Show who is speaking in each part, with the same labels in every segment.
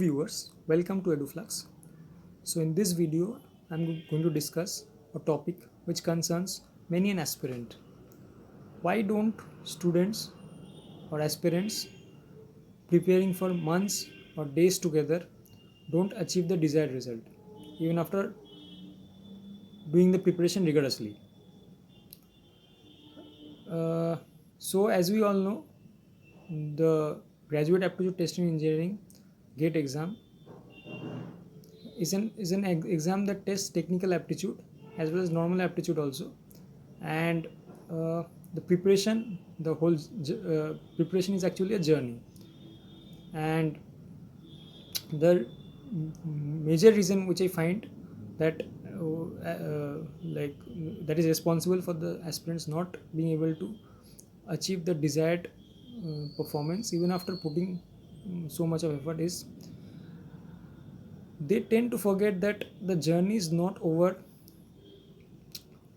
Speaker 1: viewers, welcome to EduFlux. So in this video, I'm going to discuss a topic which concerns many an aspirant. Why don't students or aspirants preparing for months or days together don't achieve the desired result even after doing the preparation rigorously? Uh, so as we all know, the graduate aptitude testing in engineering GATE exam is an exam that tests technical aptitude as well as normal aptitude also, and the preparation, the whole preparation is actually a journey, and the major reason which I find that like that is responsible for the aspirants not being able to achieve the desired performance even after putting so much of effort is they tend to forget that the journey is not over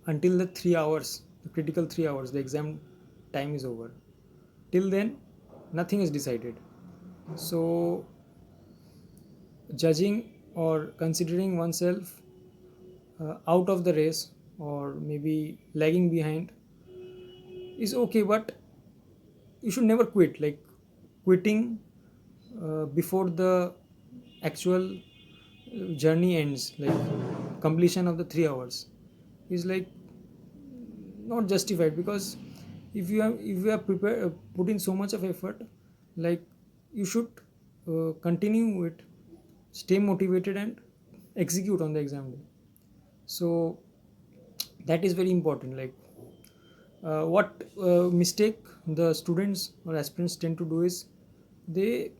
Speaker 1: until the 3 hours, the critical 3 hours, the exam time is over. Till then, nothing is decided. So, judging or considering oneself out of the race or maybe lagging behind is okay, but you should never quit. Like quitting before the actual journey ends, like completion of the 3 hours, is like not justified, because if you have prepared put in so much of effort, like you should continue it, stay motivated and execute on the exam day. So that is very important. Like what mistake the students or aspirants tend to do is they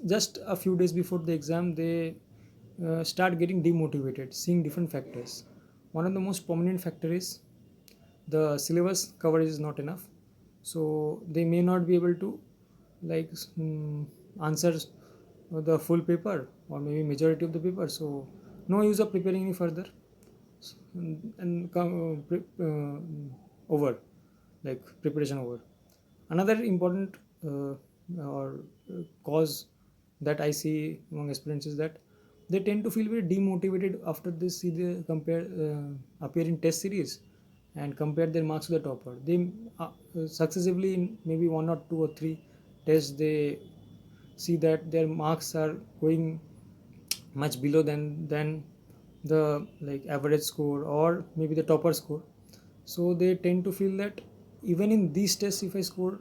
Speaker 1: just a few days before the exam they start getting demotivated, seeing different factors. One of the most prominent factor is the syllabus coverage is not enough, so they may not be able to like answer the full paper or maybe majority of the paper, so no use of preparing any further, and over, like preparation over. Another important or cause that I see among aspirants is that they tend to feel very demotivated after they see the compare appear in test series and compare their marks to the topper. They successively in maybe one or two or three tests they see that their marks are going much below than the like average score or maybe the topper score. So they tend to feel that even in these tests, if I score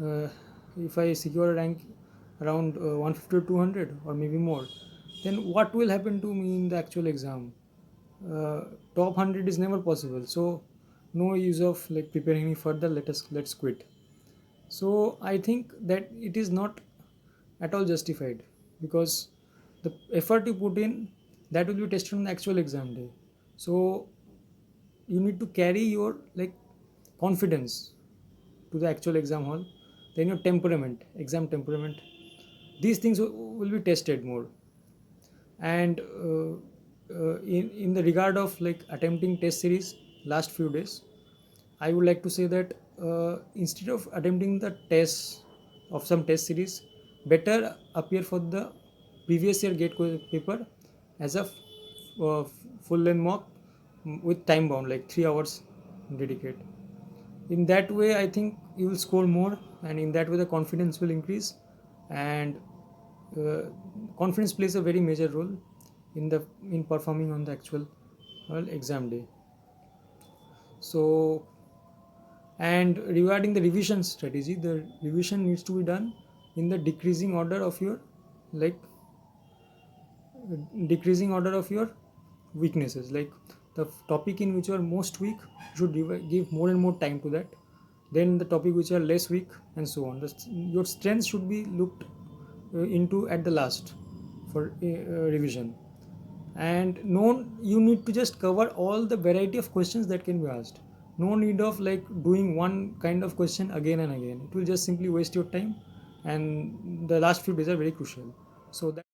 Speaker 1: uh, if I secure a rank around 150 or 200 or maybe more, then what will happen to me in the actual exam? uh, Top 100 is never possible, so no use of like preparing any further. Let's quit. So I think that it is not at all justified, because the effort you put in, that will be tested on the actual exam day. So you need to carry your like confidence to the actual exam hall, then your temperament, exam temperament, these things will be tested more. And in the regard of like attempting test series last few days, I would like to say that instead of attempting the tests of some test series, better appear for the previous year gate paper as a full length mock, with time bound like 3 hours dedicate. In that way I think you will score more, and in that way the confidence will increase, and uh, confidence plays a very major role in performing on the actual exam day. So, and regarding the revision strategy, the revision needs to be done in the decreasing order of your like decreasing order of your weaknesses. Like the topic in which you are most weak, you should give more and more time to that, then the topic which are less weak, and so on. Your strengths should be looked into at the last for revision. And no, you need to just cover all the variety of questions that can be asked. No need of like doing one kind of question again and again. It will just simply waste your time, and the last few days are very crucial. So that